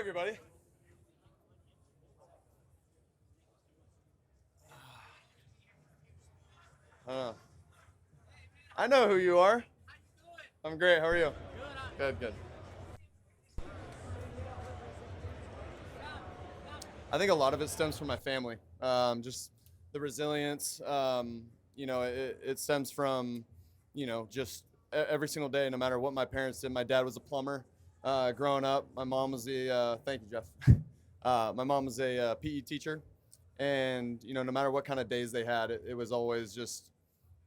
everybody. I know who you are. I'm great. How are you? Good, good. I think a lot of it stems from my family. Just the resilience. It stems from, just every single day, no matter what my parents did. My dad was a plumber growing up. My mom was thank you, Jeff. My mom was a PE teacher. And, no matter what kind of days they had, it was always just,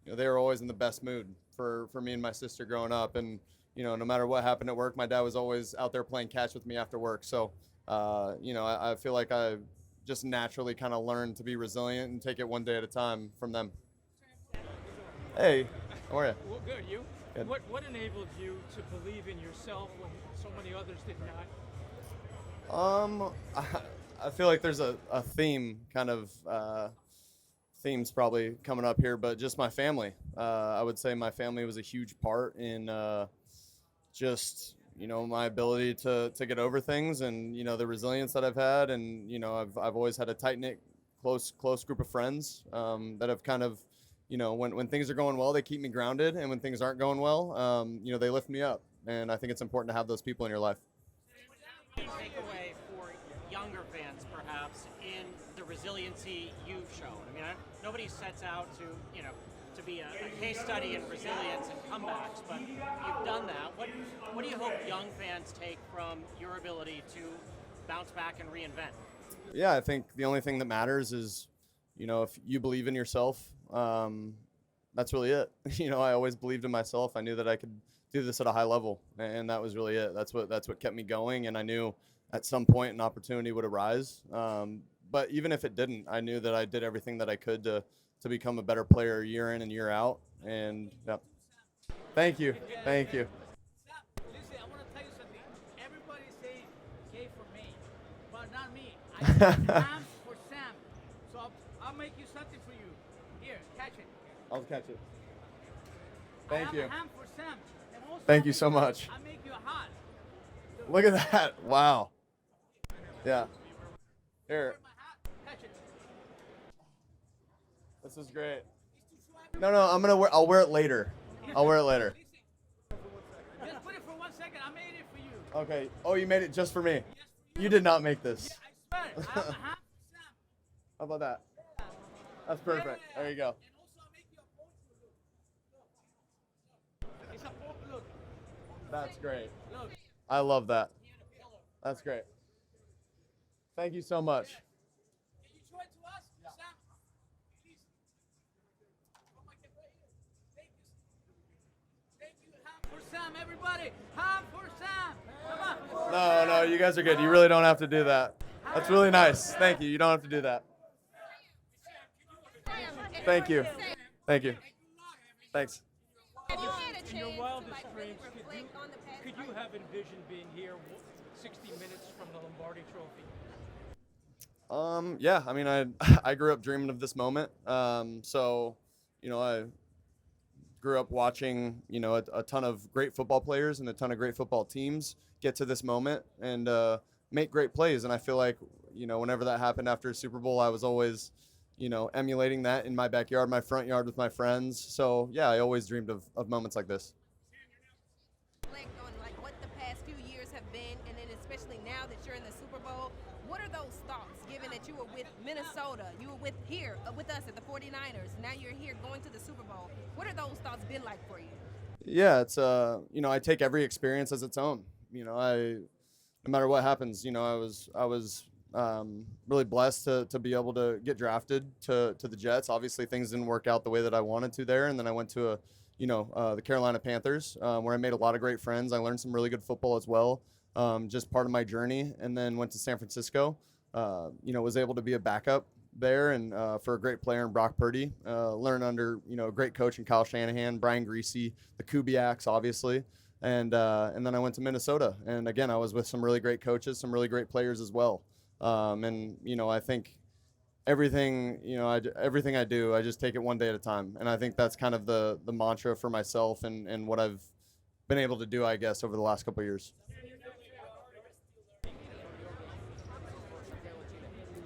they were always in the best mood for me and my sister growing up. And, no matter what happened at work, my dad was always out there playing catch with me after work. So, I feel like I just naturally kind of learned to be resilient and take it one day at a time from them. Hey, how are you? Well, good. You? Good. What enabled you to believe in yourself when so many others did not? I feel like there's a theme kind of themes probably coming up here, but just my family. I would say my family was a huge part in just my ability to get over things, and the resilience that I've had, and I've always had a tight knit, close group of friends that have kind of when things are going well, they keep me grounded, and when things aren't going well, they lift me up, and I think it's important to have those people in your life. Takeaway for younger fans, perhaps, in the resiliency you've shown. I mean, nobody sets out to be a case study in resilience and comebacks, but you've done that. What do you hope young fans take from your ability to bounce back and reinvent? Yeah, I think the only thing that matters is, if you believe in yourself, that's really it. I always believed in myself. I knew that I could do this at a high level, and that was really it. That's what kept me going, and I knew at some point an opportunity would arise. But even if it didn't, I knew that I did everything that I could to become a better player year in and year out. And yeah. Thank you. Thank you. Listen, I want to tell you something. Everybody say gay for me, but not me. I am for Sam. So I'll make you something for you. Here, catch it. I'll catch it. Thank you. I have a ham for Sam. And also Thank you so much. I make you a hot. Look at that. Wow. Yeah. Here. Catch it. This is great. No, I'll wear it later. I'll wear it later. Just put it for 1 second. I made it for you. Okay. Oh, you made it just for me. Yes, for You did not make this. I swear. I have a ham for Sam. How about that? That's perfect. There you go. And also I'll make you a portrait. Look. It's a portrait. Look. That's great. Look. I love that. That's great. Thank you so much. Can you show it to us, Sam? Please. Oh my God, right here. Thank you. Ham for Sam, everybody. Ham for Sam. Come on. No, you guys are good. You really don't have to do that. That's really nice. Thank you. You don't have to do that. Thank you. Thank you. Thanks. In your wildest dreams, could you have envisioned being here 60 minutes from the Lombardi Trophy? Yeah, I mean, I grew up dreaming of this moment. So, I grew up watching, a ton of great football players and a ton of great football teams get to this moment and make great plays. And I feel like, whenever that happened after a Super Bowl, I was always, emulating that in my backyard, my front yard with my friends. So, yeah, I always dreamed of moments like this. Reflect on what the past few years have been, and then especially now that you're in the Super Bowl, what are those thoughts, given that you were with Minnesota, you were with us at the 49ers, now you're here going to the Super Bowl. What are those thoughts been like for you? Yeah, it's I take every experience as its own. No matter what happens, I was really blessed to be able to get drafted to the Jets. Obviously, things didn't work out the way that I wanted to there, and then I went to the Carolina Panthers, where I made a lot of great friends. I learned some really good football as well, just part of my journey, and then went to San Francisco. Was able to be a backup there, and for a great player in Brock Purdy, learn under a great coach in Kyle Shanahan, Brian Greasy, the Kubiaks, obviously. And then I went to Minnesota, and again, I was with some really great coaches, some really great players as well. I think everything I do, I just take it one day at a time, and I think that's kind of the mantra for myself and what I've been able to do, I guess, over the last couple of years.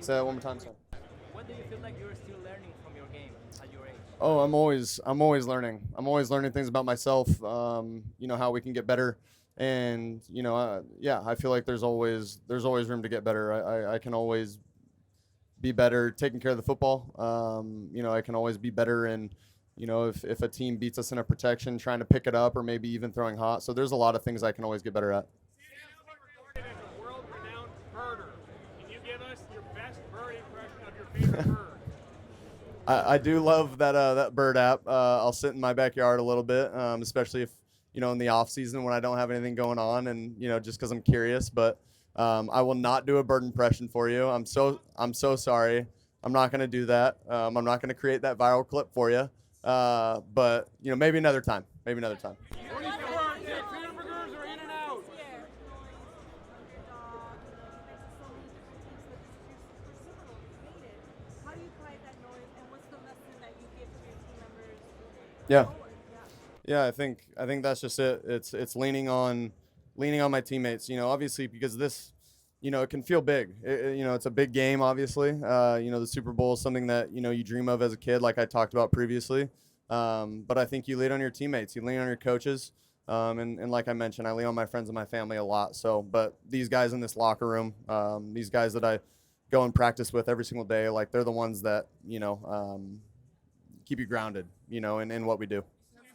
Say that one more time, sorry. What do you feel like you're still learning from your game at your age? Oh, I'm always learning. I'm always learning things about myself. How we can get better, and yeah, I feel like there's always room to get better. I can always be better taking care of the football. I can always be better in, if a team beats us in a protection, trying to pick it up, or maybe even throwing hot. So there's a lot of things I can always get better at. Regarded as a world-renowned birder. Can you give us your best bird impression of your favorite bird? I do love that bird app. I'll sit in my backyard a little bit, especially if in the off season when I don't have anything going on, and just because I'm curious. But I will not do a bird impression for you. I'm so sorry. I'm not going to do that. I'm not going to create that viral clip for you. But maybe another time. Maybe another time. What do you prefer, Dick Hamburgers or In-N-Out? How do you quiet that noise, and what's the lesson that you give to your team members? Yeah. Forward? Yeah, I think that's just it. It's leaning on my teammates. Obviously because this, it can feel big. It's a big game. Obviously, the Super Bowl is something that you dream of as a kid, like I talked about previously. But I think you lean on your teammates, you lean on your coaches, and like I mentioned, I lean on my friends and my family a lot. So, but these guys in this locker room, these guys that I go and practice with every single day, like they're the ones that keep you grounded, in what we do.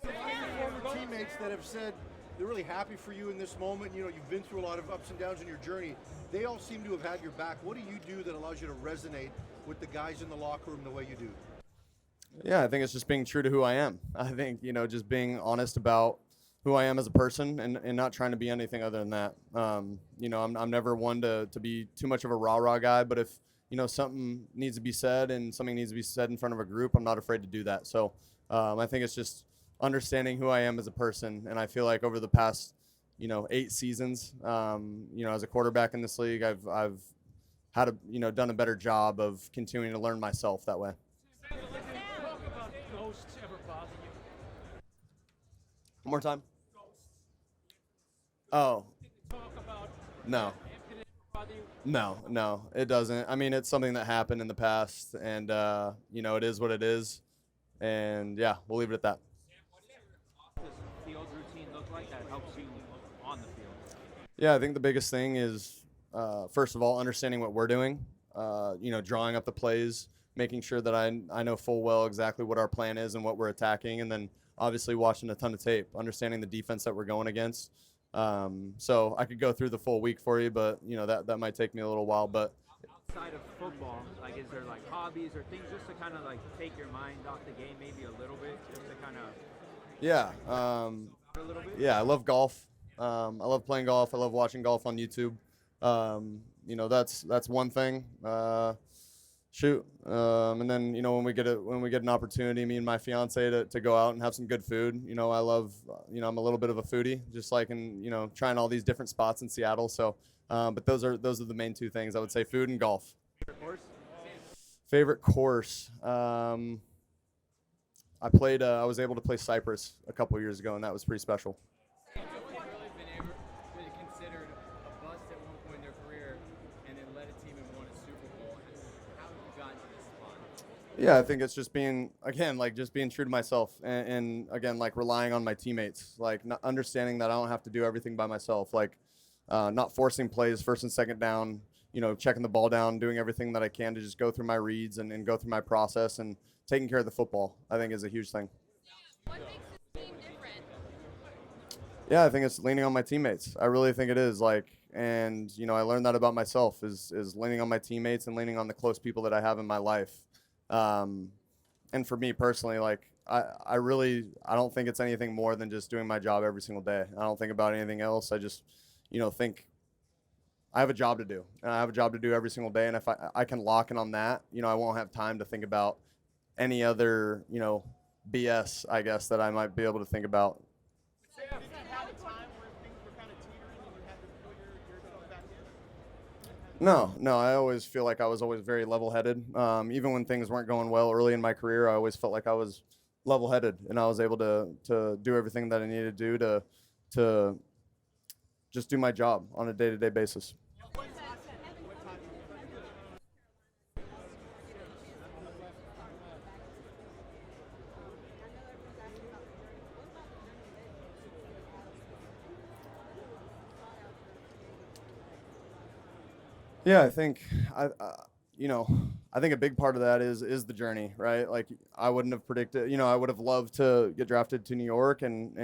Former teammates that have said they're really happy for you in this moment. You've been through a lot of ups and downs in your journey. They all seem to have had your back. What do you do that allows you to resonate with the guys in the locker room the way you do? Yeah, I think it's just being true to who I am. I think, just being honest about who I am as a person and not trying to be anything other than that. I'm never one to be too much of a rah-rah guy, but if, something needs to be said and something needs to be said in front of a group, I'm not afraid to do that. So I think it's just understanding who I am as a person. And I feel like over the past, 8 seasons, as a quarterback in this league, I've had done a better job of continuing to learn myself that way. Talk about ghosts ever bother you? One more time. Oh, Talk about no. did it bother you? No, it doesn't. I mean, it's something that happened in the past, and it is what it is, and yeah, we'll leave it at that. What does field routine look like that helps you on the field? Yeah, I think the biggest thing is, first of all, understanding what we're doing. Drawing up the plays, making sure that I know full well exactly what our plan is and what we're attacking, and then obviously watching a ton of tape, understanding the defense that we're going against. So I could go through the full week for you, but that might take me a little while. But Outside of football, like is there like hobbies or things just to kind of like take your mind off the game maybe a little bit, just to kind of yeah, a little bit? yeah, I love golf. I love playing golf. I love watching golf on YouTube. That's one thing. And then when we get an opportunity, me and my fiance to go out and have some good food. I love. I'm a little bit of a foodie, just like in trying all these different spots in Seattle. So, but those are the main two things I would say: food and golf. Favorite course. I was able to play Cypress a couple years ago, and that was pretty special. Nobody's really been able to consider a bust at one point in their career and then led a team and won a Super Bowl. How have you gotten to this spot? Yeah, I think it's just being true to myself and again, like relying on my teammates, like not understanding that I don't have to do everything by myself, like not forcing plays first and second down, checking the ball down, doing everything that I can to just go through my reads and go through my process, and taking care of the football, I think is a huge thing. What makes this team different? Yeah, I think it's leaning on my teammates. I really think it is, and I learned that about myself is leaning on my teammates and leaning on the close people that I have in my life. And for me personally, I don't think it's anything more than just doing my job every single day. I don't think about anything else. I just, think I have a job to do, and I have a job to do every single day. And if I can lock in on that, I won't have time to think about any other, BS, I guess, that I might be able to think about. Sam, did you have a time where things were kind of teetering and you had to put yourself back in? No, I always feel like I was always very level-headed. Even when things weren't going well early in my career, I always felt like I was level-headed, and I was able to do everything that I needed to do to just do my job on a day-to-day basis. Yeah, I think you know, I think a big part of that is the journey, right? Like I wouldn't have predicted, I would have loved to get drafted to New York and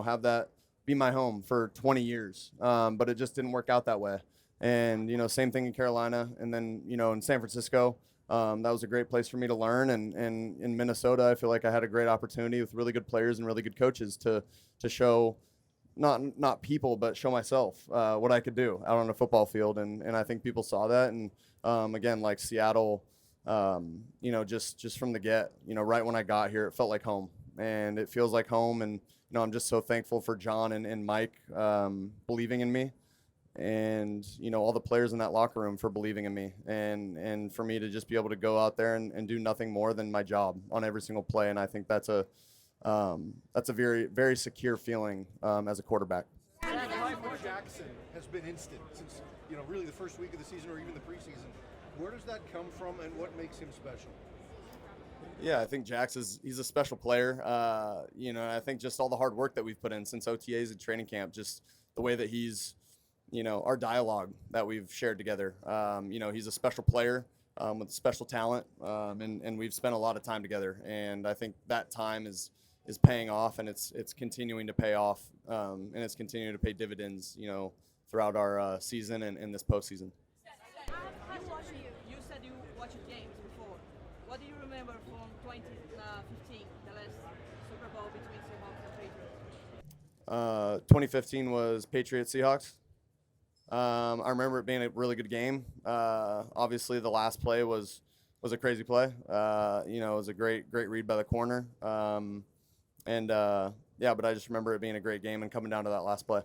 have that be my home for 20 years, but it just didn't work out that way. And same thing in Carolina, and then in San Francisco. That was a great place for me to learn, and in Minnesota, I feel like I had a great opportunity with really good players and really good coaches to show not people, but show myself what I could do out on a football field, and I think people saw that. And again, like Seattle, just from the get, right when I got here, it felt like home, and it feels like home. And I'm just so thankful for John and Mike believing in me, and all the players in that locker room for believing in me, and for me to just be able to go out there and do nothing more than my job on every single play. And I think that's a very, very secure feeling as a quarterback. Jackson has been instant since really the first week of the season or even the preseason. Where does that come from, and what makes him special? Yeah, I think he's a special player. I think just all the hard work that we've put in since OTAs and training camp, just the way that he's, our dialogue that we've shared together. He's a special player with special talent, and we've spent a lot of time together. And I think that time is paying off, and it's continuing to pay off, and it's continuing to pay dividends, throughout our season and this postseason. You said you watched games before. What do you remember from 2015, the last Super Bowl between Seahawks and Patriots? 2015 was Patriots Seahawks. I remember it being a really good game. Obviously, the last play was a crazy play. It was a great read by the corner. But I just remember it being a great game and coming down to that last play.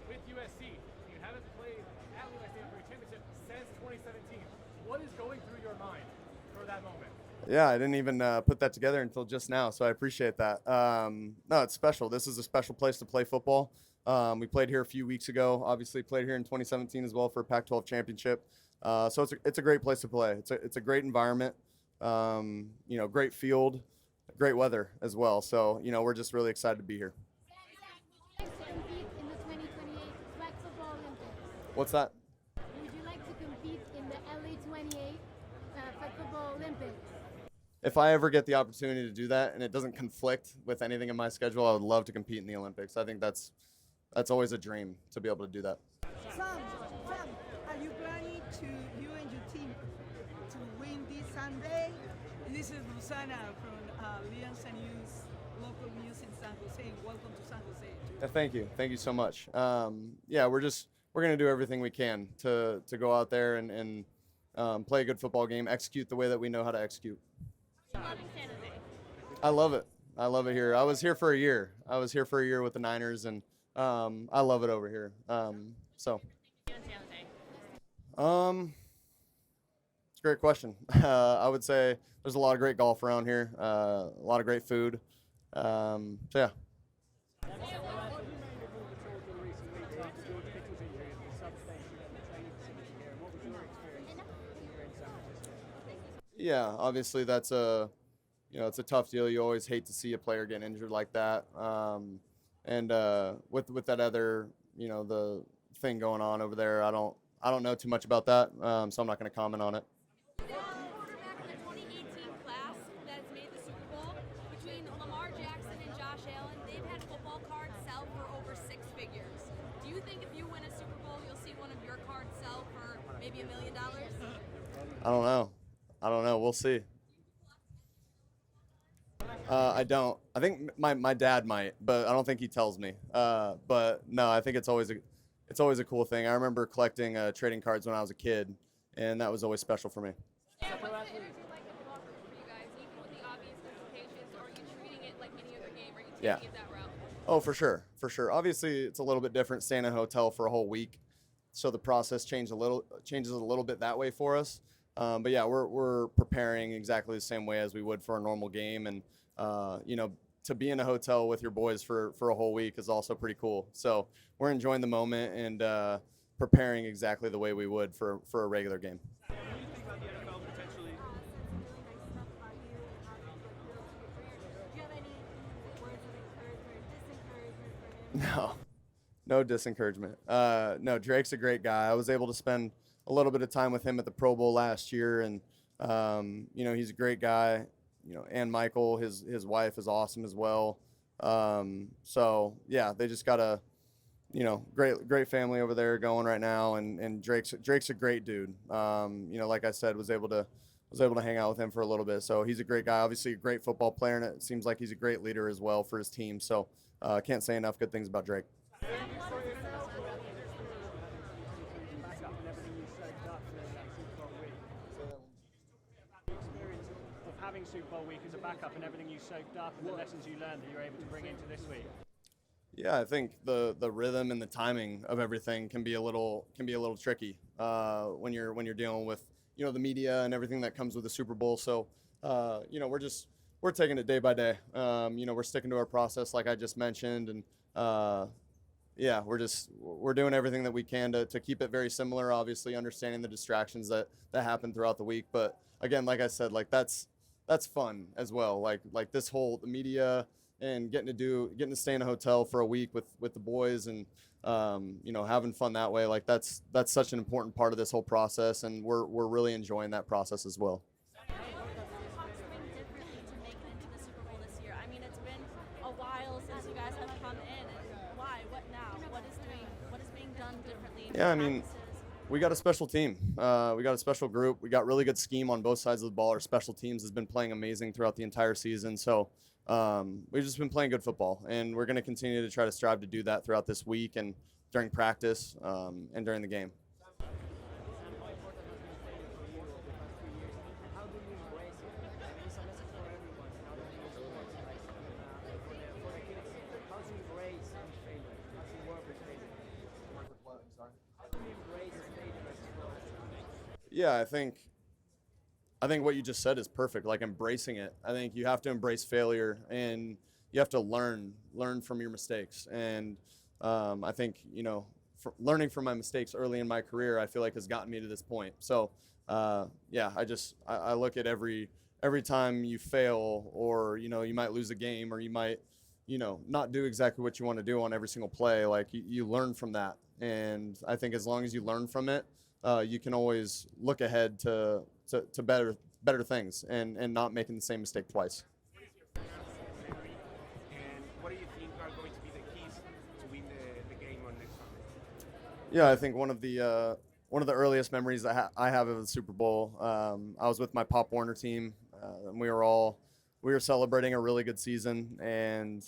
With USC, you haven't played at USC for a championship since 2017. What is going through your mind for that moment? Yeah, I didn't even put that together until just now, so I appreciate that. No, it's special. This is a special place to play football. We played here a few weeks ago. Obviously, played here in 2017 as well for a Pac-12 championship. So it's a great place to play. It's a great environment. Great field, great weather as well. So we're just really excited to be here. Compete in the 2028 Flag Football Olympics? What's that? Would you like to compete in the LA 28 Flag Football Olympics? If I ever get the opportunity to do that and it doesn't conflict with anything in my schedule, I would love to compete in the Olympics. I think that's always a dream to be able to do that. Sam, are you planning you and your team to win this Sunday? This is Rosanna from Lions and News, local news in San Jose. Welcome to San Jose. Thank you so much. We're gonna do everything we can to go out there and play a good football game, execute the way that we know how to execute. I love it. I love it here. I was here for a year. With the Niners, and I love it over here. It's a great question. I would say there's a lot of great golf around here, a lot of great food. Yeah. Yeah, obviously that's it's a tough deal. You always hate to see a player get injured like that. With that other, the thing going on over there, I don't know too much about that, so I'm not going to comment on it. Quarterback in the 2018 class that's made the Super Bowl between Lamar Jackson and Josh Allen. They've had football cards sell for over six figures. Do you think if you win a Super Bowl, you'll see one of your cards sell for maybe $1 million? I don't know. We'll see. I don't. I think my dad might, but I don't think he tells me. But no, I think it's always a cool thing. I remember collecting trading cards when I was a kid, and that was always special for me. Yeah, what's the energy like in the locker room for you guys, even with the obvious implications? Or are you treating it like any other game? Are you taking it that route? Oh, for sure. Obviously, it's a little bit different staying in a hotel for a whole week, so the process changes a little bit that way for us. But yeah, we're preparing exactly the same way as we would for a normal game, and to be in a hotel with your boys for a whole week is also pretty cool. So we're enjoying the moment and preparing exactly the way we would for a regular game. What do you think about the NFL potentially? Do you have any words of encouragement, disencouragement for him? No, No disencouragement. No, Drake's a great guy. I was able to spend a little bit of time with him at the Pro Bowl last year, and he's a great guy. And Michael, his wife, is awesome as well. So yeah, they just got a great family over there going right now, and Drake's a great dude. Like I said, was able to hang out with him for a little bit. So he's a great guy, obviously a great football player, and it seems like he's a great leader as well for his team. So can't say enough good things about Drake. Of having Super Bowl week as a backup and everything you soaked up and the lessons you learned that you're able to bring into this week. Yeah, I think the rhythm and the timing of everything can be a little tricky when you're dealing with the media and everything that comes with the Super Bowl. So we're taking it day by day. We're sticking to our process like I just mentioned, and we're doing everything that we can to keep it very similar. Obviously, understanding the distractions that happen throughout the week, but again, like I said, like that's fun as well. Like this whole the media and getting to stay in a hotel for a week with the boys and having fun that way. Like that's such an important part of this whole process, and we're really enjoying that process as well. Yeah, I mean, we got a special team. We got a special group. We got really good scheme on both sides of the ball. Our special teams has been playing amazing throughout the entire season. So we've just been playing good football, and we're going to continue to try to strive to do that throughout this week and during practice and during the game. Yeah, I think what you just said is perfect. Like embracing it. I think you have to embrace failure, and you have to learn from your mistakes. And I think learning from my mistakes early in my career, I feel like has gotten me to this point. So I look at every time you fail, or you might lose a game, or you might not do exactly what you want to do on every single play. Like you learn from that, and I think as long as you learn from it, you can always look ahead to better things and not making the same mistake twice. And what do you think are going to be the keys to win the game on next Sunday? Yeah, I think one of the earliest memories I have of the Super Bowl, I was with my Pop Warner team, and we were celebrating a really good season, and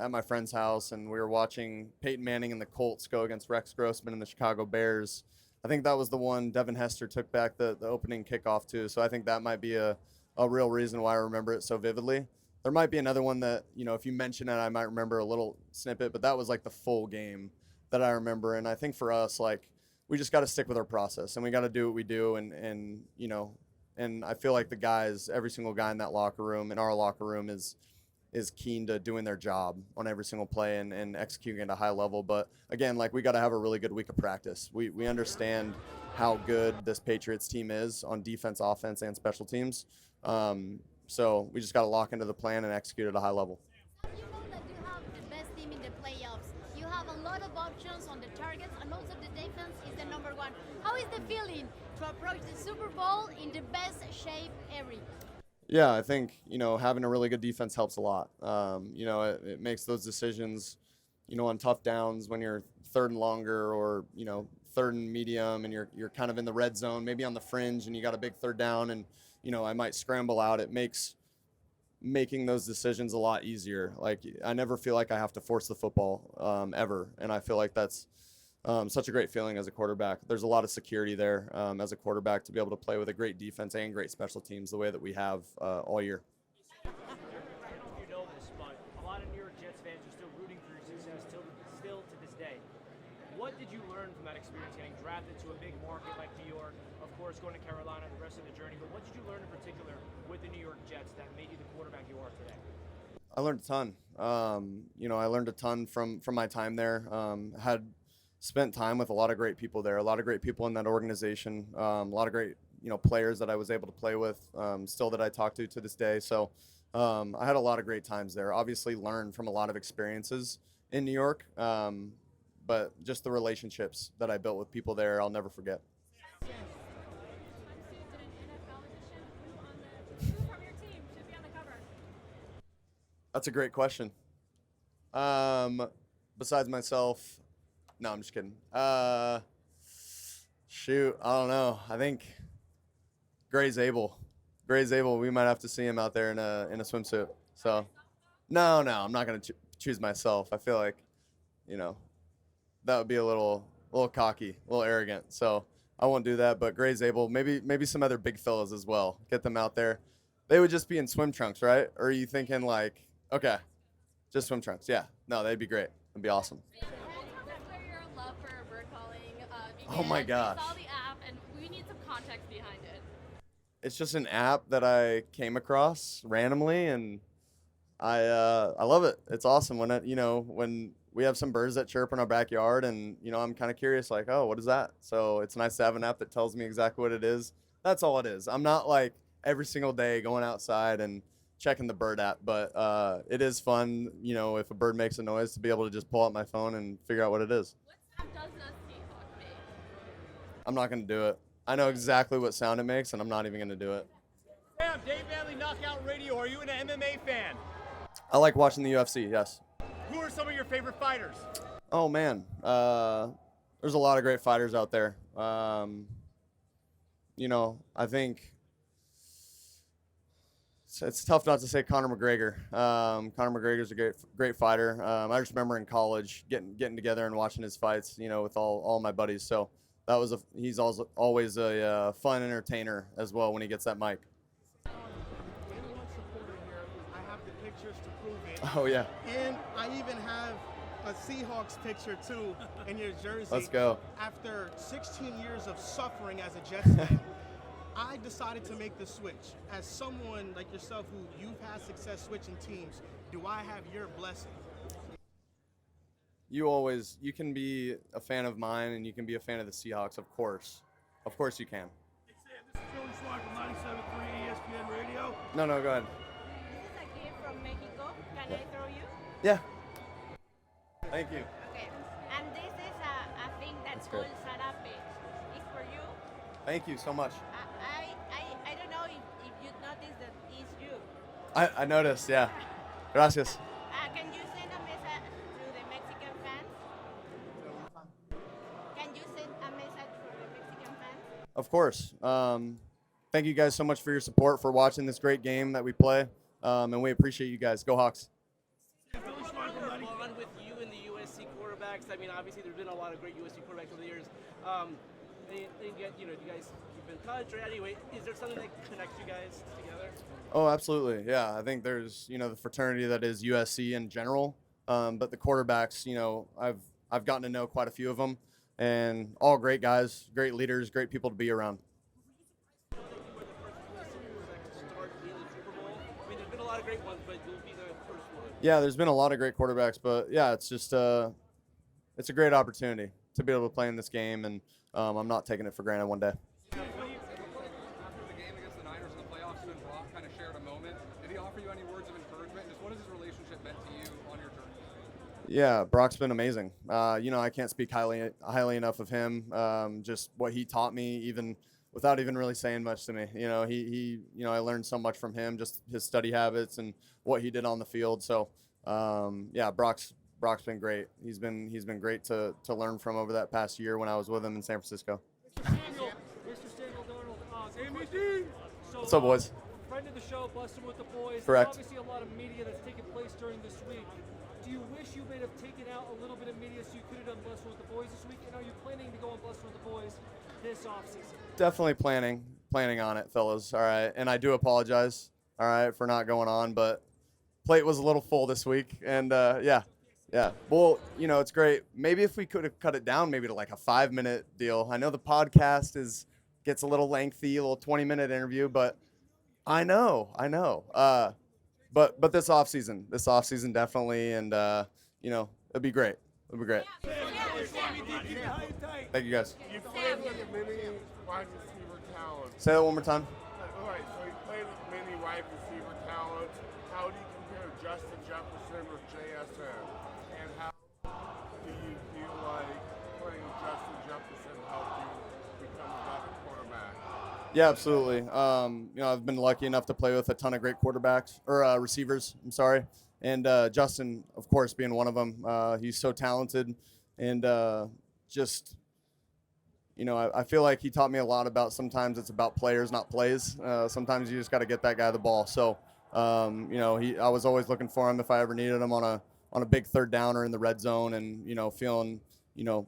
at my friend's house, and we were watching Peyton Manning and the Colts go against Rex Grossman and the Chicago Bears. I think that was the one Devin Hester took back the opening kickoff to. So I think that might be a real reason why I remember it so vividly. There might be another one that, if you mention it, I might remember a little snippet, but that was like the full game that I remember. And I think for us, like, we just got to stick with our process, and we got to do what we do. And I feel like the guys, every single guy in that locker room, in our locker room, is keen to doing their job on every single play and executing at a high level. But again, like, we got to have a really good week of practice. We understand how good this Patriots team is on defense, offense, and special teams. So we just got to lock into the plan and execute at a high level. You know that you have the best team in the playoffs. You have a lot of options on the targets, and also the defense is the number one. How is the feeling to approach the Super Bowl in the best shape ever? Yeah, I think, having a really good defense helps a lot. It makes those decisions, on tough downs when you're third and longer, or, third and medium, and you're kind of in the red zone, maybe on the fringe, and you got a big third down, and, I might scramble out. It makes making those decisions a lot easier. Like, I never feel like I have to force the football ever, and I feel like that's such a great feeling as a quarterback. There's a lot of security there as a quarterback to be able to play with a great defense and great special teams the way that we have all year. I don't know if you know this, but a lot of New York Jets fans are still rooting for your success still to this day. What did you learn from that experience, getting drafted to a big market like New York, of course going to Carolina, the rest of the journey, but what did you learn in particular with the New York Jets that made you the quarterback you are today? I learned a ton. I learned a ton from my time there. Had spent time with a lot of great people there, a lot of great people in that organization, a lot of great, players that I was able to play with, still that I talk to this day. So I had a lot of great times there. Obviously learned from a lot of experiences in New York. but just the relationships that I built with people there, I'll never forget. That's a great question. Besides myself, no, I'm just kidding. Shoot, I don't know. I think Gray's Abel. We might have to see him out there in a swimsuit. So, no, I'm not gonna choose myself. I feel like, that would be a little cocky, a little arrogant. So I won't do that. But Gray's Abel, maybe some other big fellas as well. Get them out there. They would just be in swim trunks, right? Or are you thinking like, okay, just swim trunks? Yeah, no, they'd be great. It'd be awesome. Your love for bird calling. Oh my gosh. I saw the app, and we need some context behind it. It's just an app that I came across randomly, and I love it. It's awesome when we have some birds that chirp in our backyard, and I'm kind of curious, like, oh, what is that? So it's nice to have an app that tells me exactly what it is. That's all it is. I'm not like every single day going outside and checking the bird app, but it is fun, if a bird makes a noise, to be able to just pull out my phone and figure out what it is. What sound does a Seahawk make? I'm not going to do it. I know exactly what sound it makes, and I'm not even going to do it. Sam, Dave Manley Knockout Radio. Are you an MMA fan? I like watching the UFC, yes. Who are some of your favorite fighters? Oh, man. There's a lot of great fighters out there. I think it's tough not to say Conor McGregor. Conor McGregor's a great fighter. I just remember in college getting together and watching his fights, with all my buddies. So he's also always a fun entertainer as well when he gets that mic. I have the pictures to prove it. Oh, yeah. And I even have a Seahawks picture, too, in your jersey. Let's go. After 16 years of suffering as a Jets fan, I decided to make the switch. As someone like yourself who you've had success switching teams, do I have your blessing? You can be a fan of mine, and you can be a fan of the Seahawks, of course. Of course you can. Hey, Sam, this is Philly Swag from 97.3 ESPN Radio. No, go ahead. This is a gift from Mexico. Can I throw you? Yeah. Thank you. Okay. And this is a thing that's great. called sarape. It's for you. Thank you so much. I don't know if you noticed that it's you. I noticed, yeah. Gracias. Can you send a message to the Mexican fans? Can you send a message for the Mexican fans? Of course. Thank you guys so much for your support, for watching this great game that we play, and we appreciate you guys. Go Hawks. Bond with you and the USC quarterbacks. I mean, obviously there's been a lot of great USC quarterbacks over the years. Do you guys keep in touch, or anyway, is there something that connects you guys together? Oh, absolutely. Yeah, I think there's the fraternity that is USC in general, but the quarterbacks, I've gotten to know quite a few of them, and all great guys, great leaders, great people to be around. Great ones, but you'll be the first one. Yeah, there's been a lot of great quarterbacks, but yeah, it's just it's a great opportunity to be able to play in this game, and I'm not taking it for granted one day. After the game against the Niners in the playoffs, you and Brock kind of shared a moment. Did he offer you any words of encouragement? Just what has his relationship meant to you on your journey? Yeah, Brock's been amazing. I can't speak highly enough of him. Just what he taught me, even without even really saying much to me. I learned so much from him, just his study habits and what he did on the field. So, Brock's been great. He's been great to learn from over that past year when I was with him in San Francisco. Mr. Sam Darnold. Sammy D. What's up, boys? Friend of the show, Bustin' with the Boys. Correct. There's obviously a lot of media that's taken place during this week. Do you wish you may have taken out a little bit of media so you could have done Bustin' with the Boys this week? And are you planning to go on Bustin' with the Boys this offseason? Definitely planning on it, fellas. All right, and I do apologize. All right, for not going on, but plate was a little full this week, and yeah. Well, it's great. Maybe if we could have cut it down, maybe to like a 5-minute deal. I know the podcast gets a little lengthy, a little 20-minute interview, but I know. But this off season definitely, and it'd be great. Thank you guys. You played with many wide receiver talents. Say that one more time. All right, so you played with many wide receiver talents. How do you compare Justin Jefferson with JSN? And how do you feel like Yeah, absolutely. I've been lucky enough to play with a ton of great quarterbacks or receivers. I'm sorry, and Justin, of course, being one of them. He's so talented, and just I feel like he taught me a lot about sometimes it's about players, not plays. Sometimes you just got to get that guy the ball. So, I was always looking for him if I ever needed him on a big third down or in the red zone, and feeling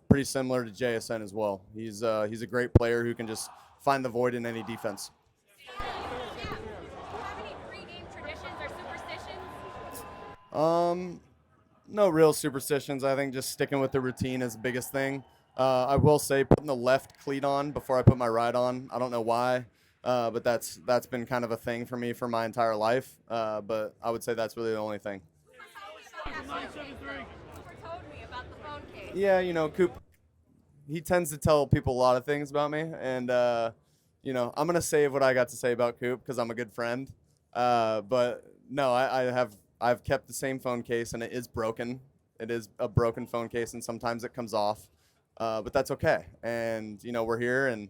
pretty similar to JSN as well. He's a great player who can just find the void in any defense. Do you have any pre-game traditions or superstitions? No real superstitions. I think just sticking with the routine is the biggest thing. I will say putting the left cleat on before I put my right on. I don't know why, but that's been kind of a thing for me for my entire life. But I would say that's really the only thing. Cooper told me about the phone case. Yeah, Coop, he tends to tell people a lot of things about me, and I'm gonna save what I got to say about Coop because I'm a good friend. But no, I've kept the same phone case, and it is broken. It is a broken phone case, and sometimes it comes off. But that's okay. And, we're here, and,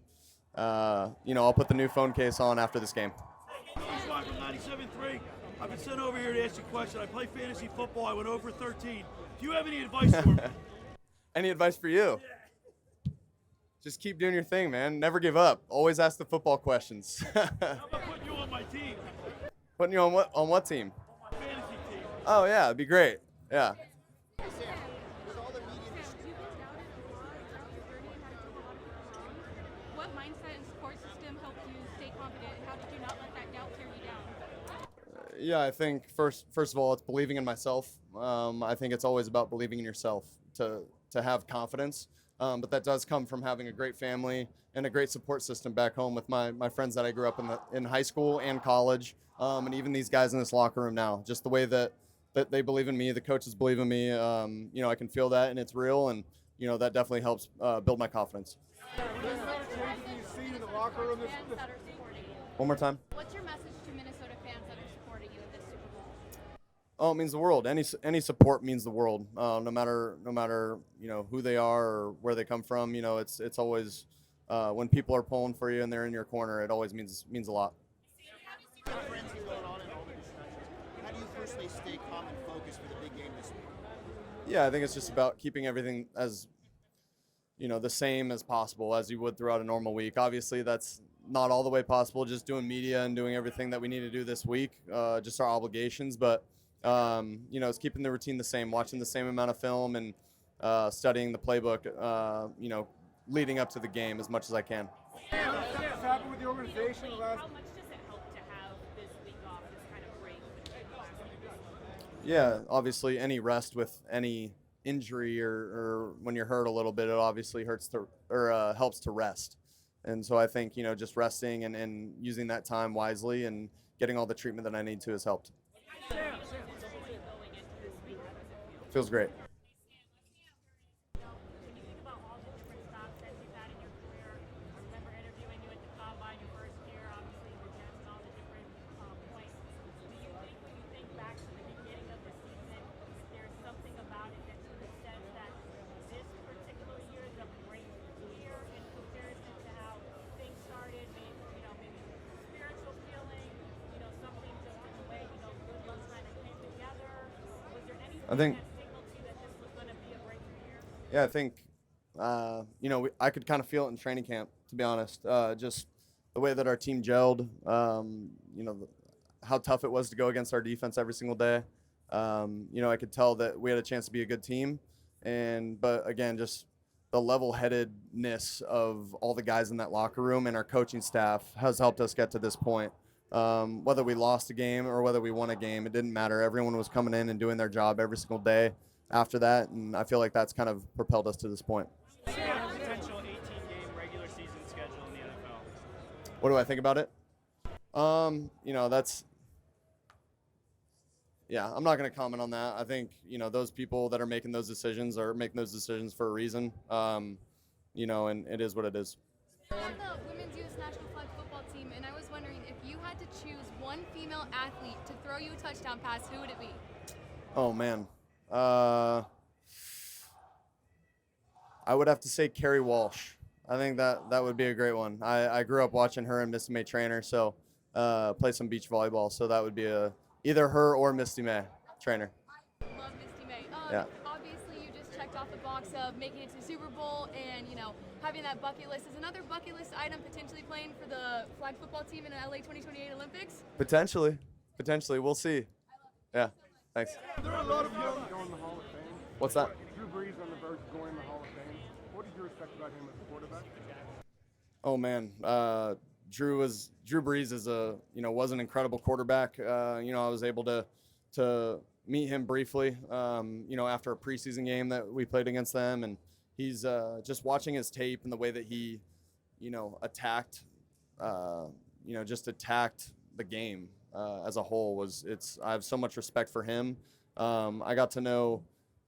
I'll put the new phone case on after this game. From 97.3. I've been sent over here to ask you a question. I play fantasy football. I went over 13. Do you have any advice for me? Any advice for you? Just keep doing your thing, man. Never give up. Always ask the football questions. How about putting you on my team? Putting you on what team? My fantasy team. Oh, yeah, it'd be great. Yeah. What mindset and support system helped you stay confident, and how did you not let that doubt tear you down? Yeah, I think first of all, it's believing in myself. I think it's always about believing in yourself to have confidence. But that does come from having a great family and a great support system back home with my friends that I grew up in high school and college, and even these guys in this locker room now. Just the way that they believe in me, the coaches believe in me. I can feel that, and it's real, and that definitely helps build my confidence. One more time. What's your message to Minnesota fans that are supporting you in this Super Bowl? Oh, it means the world. Any support means the world. No matter who they are or where they come from. It's always when people are pulling for you and they're in your corner. It always means a lot. How do you personally stay calm and focused for the big game this week? Yeah, I think it's just about keeping everything as the same as possible as you would throughout a normal week. Obviously, that's not all the way possible. Just doing media and doing everything that we need to do this week, just our obligations. But it's keeping the routine the same, watching the same amount of film, and studying the playbook. Leading up to the game as much as I can. What's happened with the organization the last? How much does it help to have this week off, this kind of break between the last week? Yeah, obviously any rest with any injury or when you're hurt a little bit, it obviously helps to rest. And so I think, just resting and using that time wisely and getting all the treatment that I need to has helped. Feels great. I think, I think, I could kind of feel it in training camp, to be honest. Just the way that our team gelled, how tough it was to go against our defense every single day. I could tell that we had a chance to be a good team. But again, just the level-headedness of all the guys in that locker room and our coaching staff has helped us get to this point. Whether we lost a game or whether we won a game, it didn't matter. Everyone was coming in and doing their job every single day after that, and I feel like that's kind of propelled us to this point. Potential 18-game regular season schedule in the NFL. What do I think about it? I'm not going to comment on that. I think, those people that are making those decisions are making those decisions for a reason, and it is what it is. You're on the Women's U.S. National Flag Football team, and I was wondering if you had to choose one female athlete to throw you a touchdown pass, who would it be? Oh, man. I would have to say Carrie Walsh. I think that would be a great one. I grew up watching her and Misty May trainer, so play some beach volleyball. So that would be either her or Misty May trainer. Love Misty May. Yeah. Obviously, you just checked off the box of making it to the Super Bowl and, having that bucket list. Is another bucket list item potentially playing for the flag football team in the LA 2028 Olympics? Potentially. We'll see. Yeah. Thanks. There are a lot of young going in the Hall of Fame. What's that? Drew Brees on the verge of going in the Hall of Fame. What did you respect about him as a quarterback? Oh man, Drew Brees was an incredible quarterback. I was able to meet him briefly, after a preseason game that we played against them, and he's just watching his tape and the way that he, attacked the game as a whole I have so much respect for him. I got to know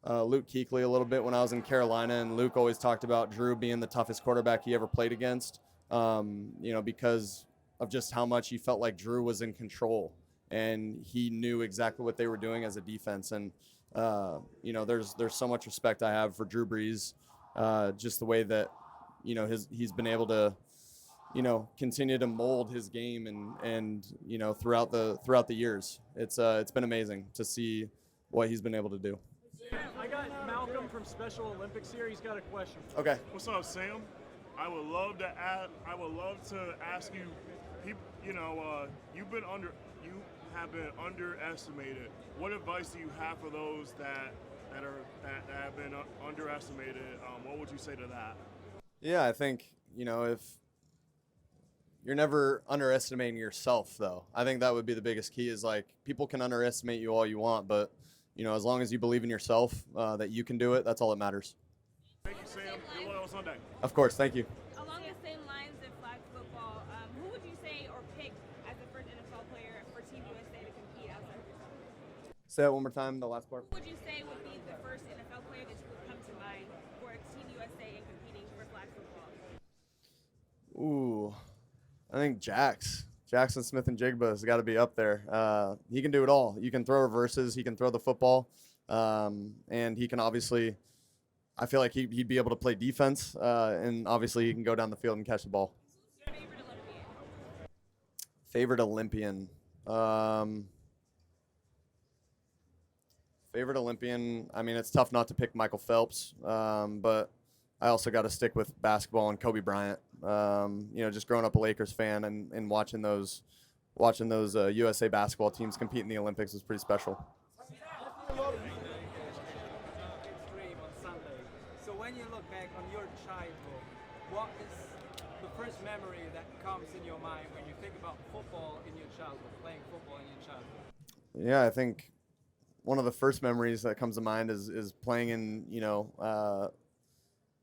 Luke Kuechly a little bit when I was in Carolina, and Luke always talked about Drew being the toughest quarterback he ever played against, because of just how much he felt like Drew was in control and he knew exactly what they were doing as a defense. And, there's so much respect I have for Drew Brees, just the way that, he's been able to, continue to mold his game and throughout the years. It's been amazing to see what he's been able to do. I got Malcolm from Special Olympics here. He's got a question. Okay. What's up, Sam? I would love to ask you. You have been underestimated. What advice do you have for those that have been underestimated? What would you say to that? Yeah, I think if you're never underestimating yourself, though. I think that would be the biggest key. Is like people can underestimate you all you want, but as long as you believe in yourself, that you can do it, that's all that matters. Thank you, Sam. Good luck on Sunday. Of course, thank you. Along the same lines of flag football, who would you say or pick as the first NFL player for Team USA to compete outside of yourself? Say that one more time, the last part. Who would you say would be the first NFL player that you would come to mind for Team USA and competing for flag football? Ooh, I think Jackson Smith and Jigba has got to be up there. He can do it all. You can throw reverses. He can throw the football. And he can obviously, I feel like he'd be able to play defense. And obviously he can go down the field and catch the ball. Favorite Olympian? Favorite Olympian, I mean, it's tough not to pick Michael Phelps. But I also got to stick with basketball and Kobe Bryant. Just growing up a Lakers fan and watching those USA basketball teams compete in the Olympics was pretty special. So when you look back on your childhood, what is the first memory that comes in your mind when you think about football in your childhood, playing football in your childhood? Yeah, I think one of the first memories that comes to mind is playing in,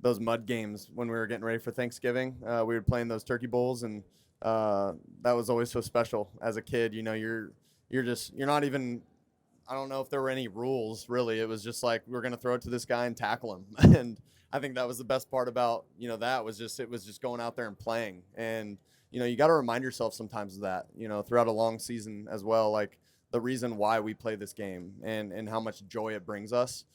those mud games when we were getting ready for Thanksgiving. We would play in those turkey bowls, and that was always so special as a kid. You're not even, I don't know if there were any rules really. It was just like, we're going to throw it to this guy and tackle him. And I think that was the best part about, it was just going out there and playing. And, you got to remind yourself sometimes of that, throughout a long season as well, like the reason why we play this game and how much joy it brings us.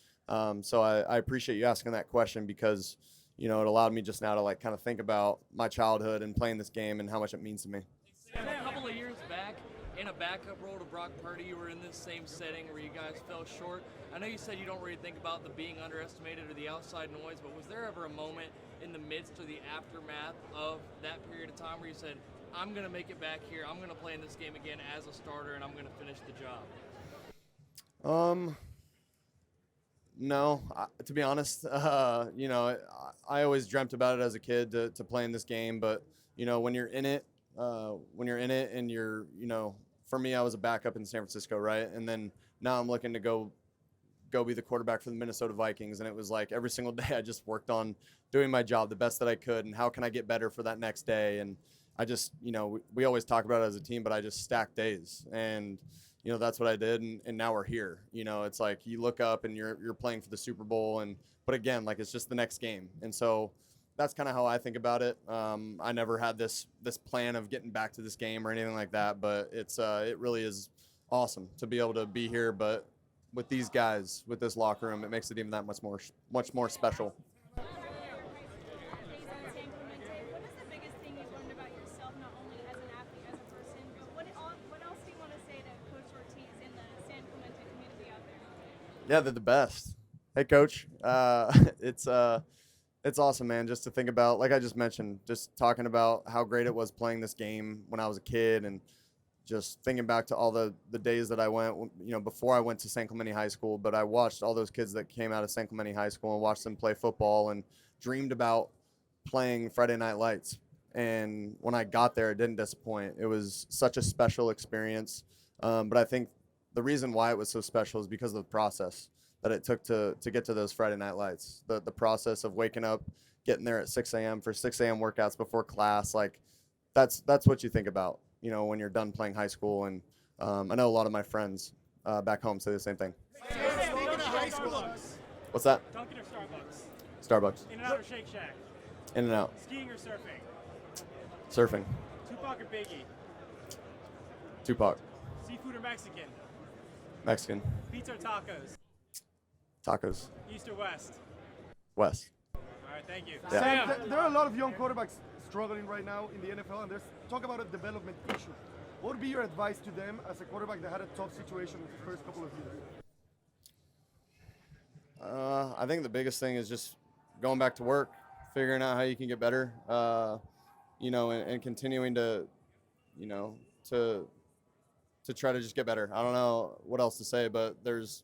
So I appreciate you asking that question because, it allowed me just now to kind of think about my childhood and playing this game and how much it means to me. A couple of years back, in a backup role to Brock Purdy, you were in this same setting where you guys fell short. I know you said you don't really think about the being underestimated or the outside noise, but was there ever a moment in the midst or the aftermath of that period of time where you said, I'm going to make it back here, I'm going to play in this game again as a starter, and I'm going to finish the job? No, to be honest, I always dreamt about it as a kid to play in this game. But, when you're in it and you're, for me, I was a backup in San Francisco, right? And then now I'm looking to go be the quarterback for the Minnesota Vikings. And it was like every single day I just worked on doing my job the best that I could. And how can I get better for that next day? And I just, we always talk about it as a team, but I just stacked days. And that's what I did, and now we're here. It's like you look up and you're playing for the Super Bowl, but again, like it's just the next game, and so that's kind of how I think about it. I never had this plan of getting back to this game or anything like that, but it really is awesome to be able to be here. But with these guys, with this locker room, it makes it even that much more special. Yeah, they're the best. Hey, Coach. It's awesome, man. Just to think about, like I just mentioned, just talking about how great it was playing this game when I was a kid, and just thinking back to all the days that I went, before I went to San Clemente High School. But I watched all those kids that came out of San Clemente High School and watched them play football and dreamed about playing Friday Night Lights. And when I got there, it didn't disappoint. It was such a special experience. But I think the reason why it was so special is because of the process that it took to get to those Friday Night Lights. The process of waking up, getting there at 6 a.m. for 6 a.m. workouts before class, like that's what you think about, when you're done playing high school. And I know a lot of my friends back home say the same thing. Speaking of high school, What's that? Dunkin' or Starbucks? Starbucks. In-N-Out or Shake Shack? In-N-Out. Skiing or surfing? Surfing. Tupac or Biggie? Tupac. Seafood or Mexican? Mexican. Pizza or tacos? Tacos. East or West? West. All right, thank you. Yeah. Sam. There are a lot of young quarterbacks struggling right now in the NFL, and there's talk about a development issue. What would be your advice to them as a quarterback that had a tough situation in the first couple of years? I think the biggest thing is just going back to work, figuring out how you can get better, and continuing to try to just get better. I don't know what else to say, but there's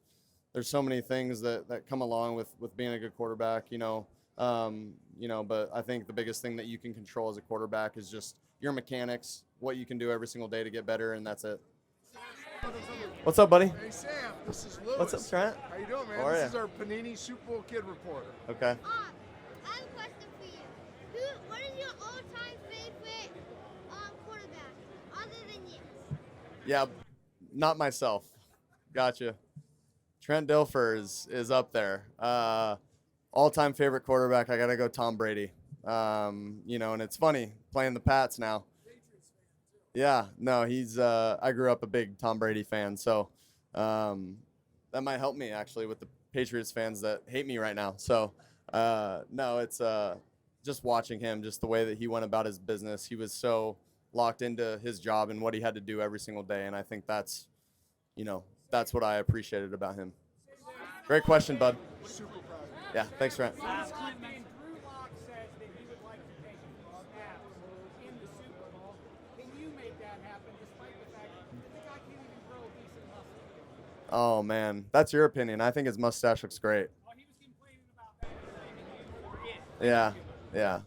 so many things that come along with being a good quarterback, but I think the biggest thing that you can control as a quarterback is just your mechanics, what you can do every single day to get better, and that's it. What's up, buddy? Hey Sam, this is Lewis. What's up, Trent? How you doing, man? How are This ya? is our Panini Super Bowl Kid reporter. Okay. I have a question for you. What is your all-time favorite quarterback, other than you? Yeah, not myself. Gotcha. Trent Dilfer is up there. All-time favorite quarterback, I got to go Tom Brady. And it's funny, playing the Pats now. Yeah, no, he's I grew up a big Tom Brady fan, so that might help me actually with the Patriots fans that hate me right now. So no, it's just watching him, just the way that he went about his business. He was so locked into his job and what he had to do every single day, and I think that's what I appreciated about him. Great question, bud. Super proud of you. Yeah, thanks, Trent. Drew Lock says that he would like to take snaps in the Super Bowl. Can you make that happen despite the fact that the guy can't even grow a decent muscle? Oh, man. That's your opinion. I think his mustache looks great. Well, he was complaining about that, saying that you were it. Yeah, yeah.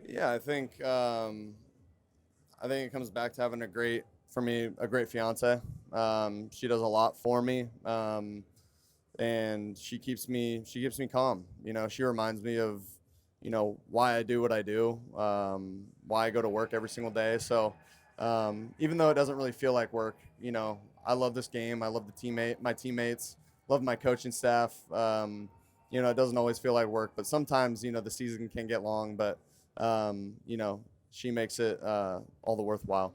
Yeah, I think it comes back to having a great fiance. She does a lot for me, and she keeps me calm. She reminds me of why I do what I do, why I go to work every single day. So even though it doesn't really feel like work, I love this game. I love my teammates, love my coaching staff. It doesn't always feel like work, but sometimes the season can get long, but she makes it all the worthwhile.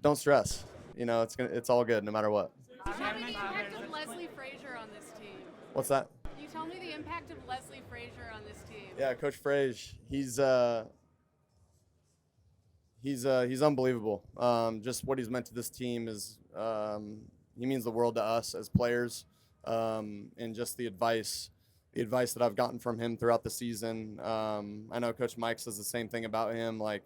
Don't stress. It's all good no matter what. You tell me the impact of Leslie Frazier on this team. What's that? You tell me the impact of Leslie Frazier on this team. Yeah, Coach Frazier, he's unbelievable. Just what he's meant to this team is he means the world to us as players, and just the advice that I've gotten from him throughout the season. I know Coach Mike says the same thing about him. Like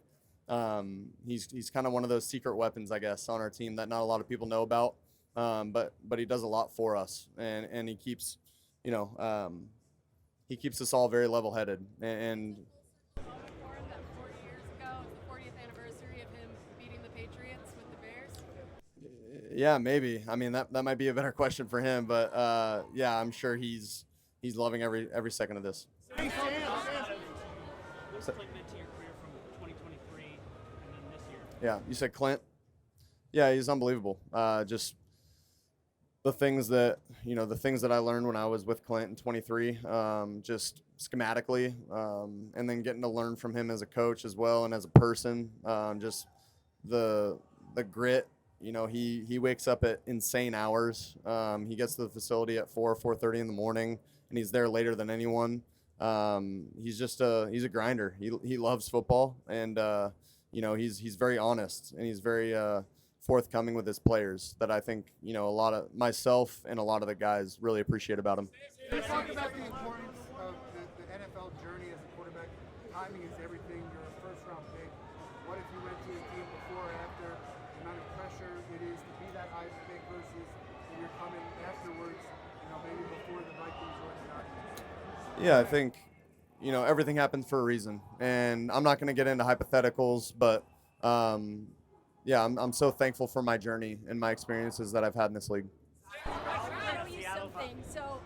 he's kind of one of those secret weapons, I guess, on our team that not a lot of people know about. But he does a lot for us, and he keeps us all very level-headed. And 4 years ago, it's the 40th anniversary of him beating the Patriots with the Bears. yeah, maybe. I mean, that might be a better question for him, but yeah, I'm sure he's loving every second of this. What's Clint meant to your career from 2023 and then this year? Yeah, you said Clint? Yeah, he's unbelievable. Just the things that I learned when I was with Clint in 23, just schematically, and then getting to learn from him as a coach as well and as a person, just the grit. He wakes up at insane hours. He gets to the facility at 4:30 in the morning, and he's there later than anyone. he's a grinder. He loves football, and he's very honest, and he's very forthcoming with his players. That I think a lot of myself and a lot of the guys really appreciate about him. Can you talk about the importance of the NFL journey as a quarterback? Timing is everything. You're a first-round pick. What if you went to a team before or after? The amount of pressure it is to be that high pick versus when you're coming afterwards, maybe before the Vikings or the Niners. Yeah, I think everything happens for a reason, and I'm not going to get into hypotheticals, but yeah, I'm so thankful for my journey and my experiences that I've had in this league. I know you something. So,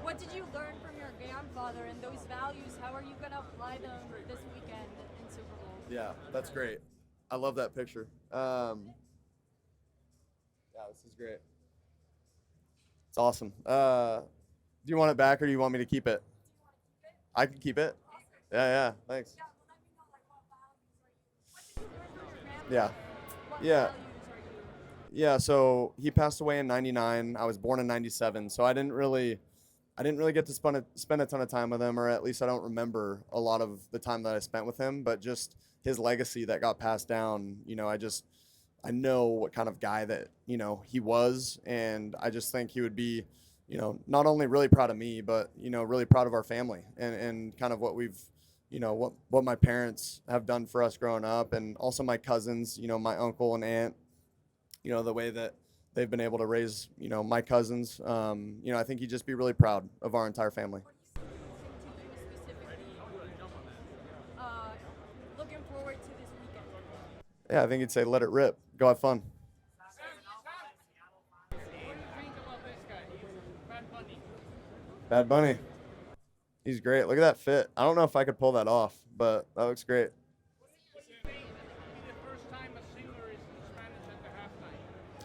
what did you learn from your grandfather and those values? How are you going to apply them this weekend in Super Bowl? Yeah, that's great. I love that picture. Yeah, this is great. It's awesome. Do you want it back or do you want me to keep it? I can keep it. Yeah, thanks. Yeah, so he passed away in 99. I was born in 97, so I didn't really get to spend a ton of time with him, or at least I don't remember a lot of the time that I spent with him, but just his legacy that got passed down, I know what kind of guy that, he was, and I just think he would be, not only really proud of me, but, really proud of our family and kind of what we've, what my parents have done for us growing up, and also my cousins, my uncle and aunt, the way that they've been able to raise, my cousins. I think he'd just be really proud of our entire family. Looking forward to this weekend. Yeah, I think he'd say, let it rip. Go have fun. Bad Bunny. He's great. Look at that fit. I don't know if I could pull that off, but that looks great.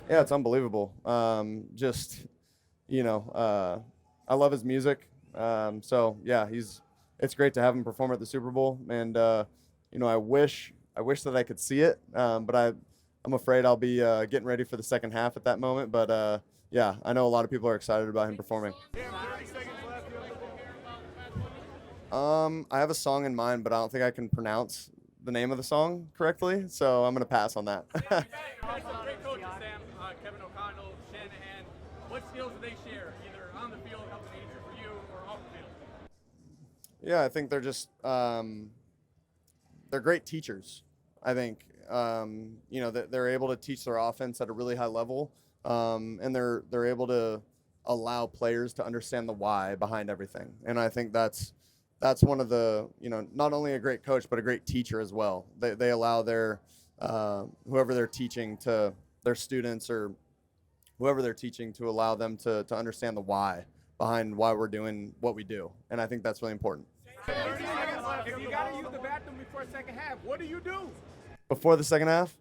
Yeah, it's unbelievable. I love his music. So yeah, it's great to have him perform at the Super Bowl. And I wish that I could see it, but I'm afraid I'll be getting ready for the second half at that moment. But yeah, I know a lot of people are excited about him performing. I have a song in mind, but I don't think I can pronounce the name of the song correctly, so I'm gonna pass on that. Great coaches, Sam, Kevin O'Connell, Shanahan. What skills do they share, either on the field, helping nature for you, or off the field? Yeah, I think they're just they're great teachers. I think that they're able to teach their offense at a really high level, and they're able to allow players to understand the why behind everything. And I think that's one of the, not only a great coach, but a great teacher as well. They allow their, whoever they're teaching to their students or whoever they're teaching to allow them to understand the why behind why we're doing what we do. And I think that's really important. 30 seconds left. If you got to use the bathroom before second half, what do you do? Before the second half?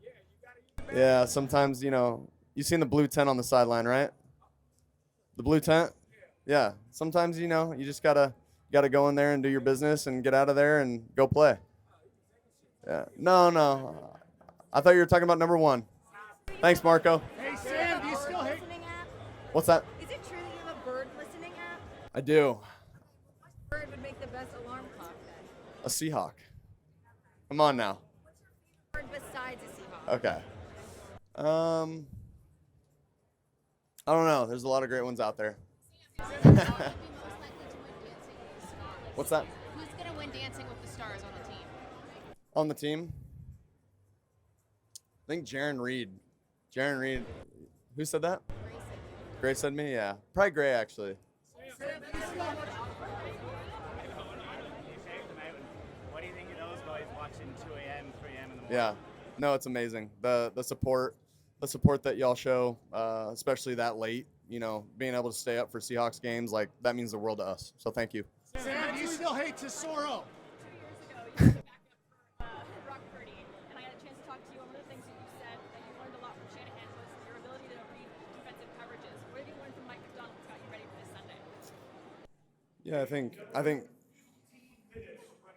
Yeah, sometimes, you've seen the blue tent on the sideline, right? The blue tent? Yeah. Sometimes, you just got to go in there and do your business and get out of there and go play. Yeah. No. I thought you were talking about number one. Thanks, Marco. Hey, Sam, do you still hate? What's that? Is it true that you have a bird listening app? I do. What bird would make the best alarm clock then? A Seahawk. Come on now. Bird besides a Seahawk? Okay. I don't know. There's a lot of great ones out there. What's that? Who's going to win Dancing with the Stars on the team? On the team? I think Jaron Reed. Jaron Reed. Who said that? Gray said me? Yeah. Probably Gray, actually. What do you think of those guys watching 2 a.m., 3 a.m. in the morning? Yeah. No, it's amazing. The support that y'all show, especially that late, being able to stay up for Seahawks games, like that means the world to us. So thank you. Sam, do you still hate Tesoro? 2 years ago, you were back at Brock Purdy, and I had a chance to talk to you. And one of the things that you said that you learned a lot from Shanahan was your ability to read defensive coverages. What have you learned from Mike McDonald that's got you ready for this Sunday? Yeah,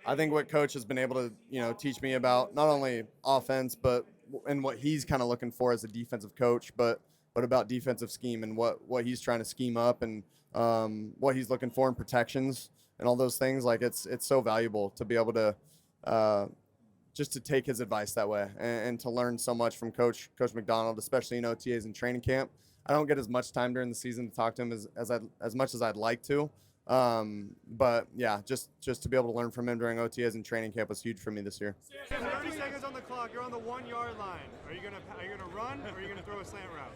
I think what coach has been able to, teach me about not only offense, but and what he's kind of looking for as a defensive coach, but about defensive scheme and what he's trying to scheme up and what he's looking for in protections and all those things. Like it's so valuable to be able to just to take his advice that way and to learn so much from Coach McDonald, especially in OTAs and training camp. I don't get as much time during the season to talk to him as much as I'd like to. But yeah, just to be able to learn from him during OTAs and training camp was huch for me this year. 30 seconds on the clock. You're on the 1 yard line. Are you gonna run or are you gonna throw a slant route?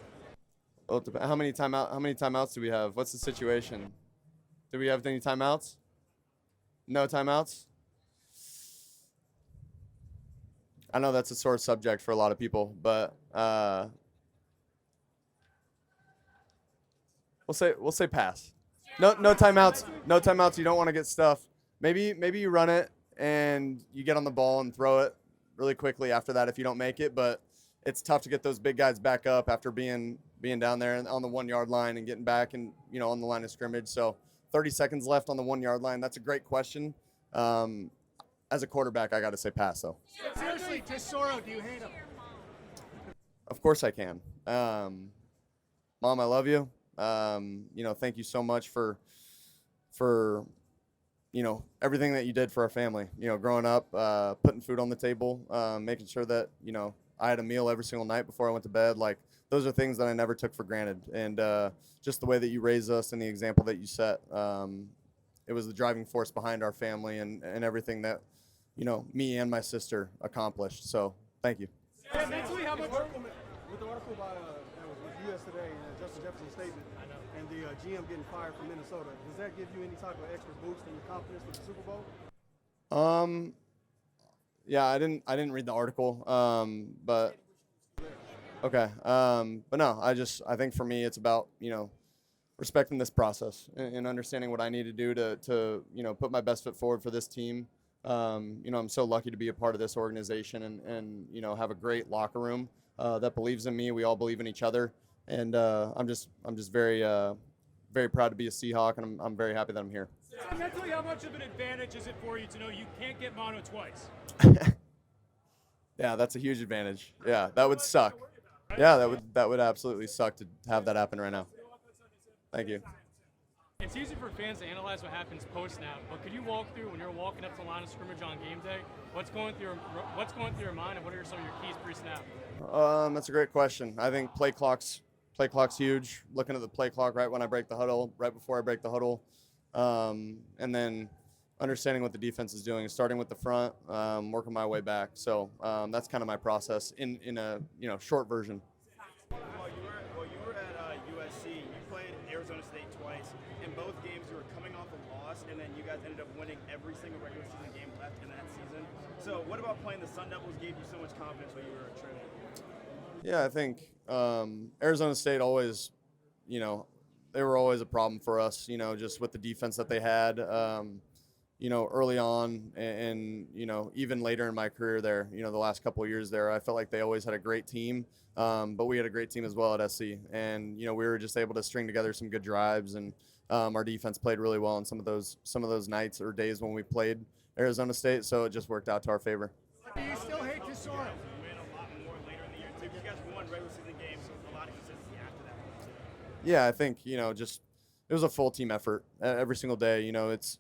Well, how many timeouts do we have? What's the situation? Do we have any timeouts? No timeouts? I know that's a sore subject for a lot of people, but we'll say pass. No timeouts. No timeouts. You don't want to get stuff. Maybe you run it and you get on the ball and throw it really quickly after that if you don't make it, but it's tough to get those big guys back up after being down there on the 1 yard line and getting back and on the line of scrimmage. So 30 seconds left on the 1 yard line. That's a great question. As a quarterback, I got to say pass though. Seriously, Tesoro, do you hate him? Of course I can. Mom, I love you. Thank you so much for everything that you did for our family. Growing up, putting food on the table, making sure that I had a meal every single night before I went to bed. Like those are things that I never took for granted. And just the way that you raised us and the example that you set, it was the driving force behind our family and everything that me and my sister accomplished. So thank you. Yeah, mentally, how much? With the article by with US Today and Justin Jefferson's statement, and the GM getting fired from Minnesota, does that give you any type of extra boost in your confidence for the Super Bowl? Yeah, I didn't read the article, but okay, but no, I think for me it's about respecting this process and understanding what I need to do to put my best foot forward for this team. I'm so lucky to be a part of this organization and have a great locker room that believes in me. We all believe in each other, and I'm just very very proud to be a Seahawk, and I'm very happy that I'm here. Mentally, how much of an advantage is it for you to know you can't get mono twice? Yeah, that's a huge advantage. Yeah, that would suck. Yeah, that would absolutely suck to have that happen right now. Thank you. It's easy for fans to analyze what happens post-snap, but could you walk through when you're walking up to the line of scrimmage on game day? What's going through your mind, and what are some of your keys pre-snap? That's a great question. I think play clock's huge. Looking at the play clock right when I break the huddle, right before I break the huddle, and then understanding what the defense is doing, starting with the front, working my way back. So that's kind of my process in a short version. While you were at USC, you played Arizona State twice. In both games, you were coming off a loss, and then you guys ended up winning every single regular season game left in that season. So what about playing the Sun Devils gave you so much confidence when you were training? Yeah, I think Arizona State always, they were always a problem for us, just with the defense that they had, early on and even later in my career there, the last couple of years there, I felt like they always had a great team, but we had a great team as well at SC. And, we were just able to string together some good drives, and our defense played really well on some of those nights or days when we played Arizona State, so it just worked out to our favor. Do you still hate Tesoro? Yeah, I think, just it was a full team effort every single day. It's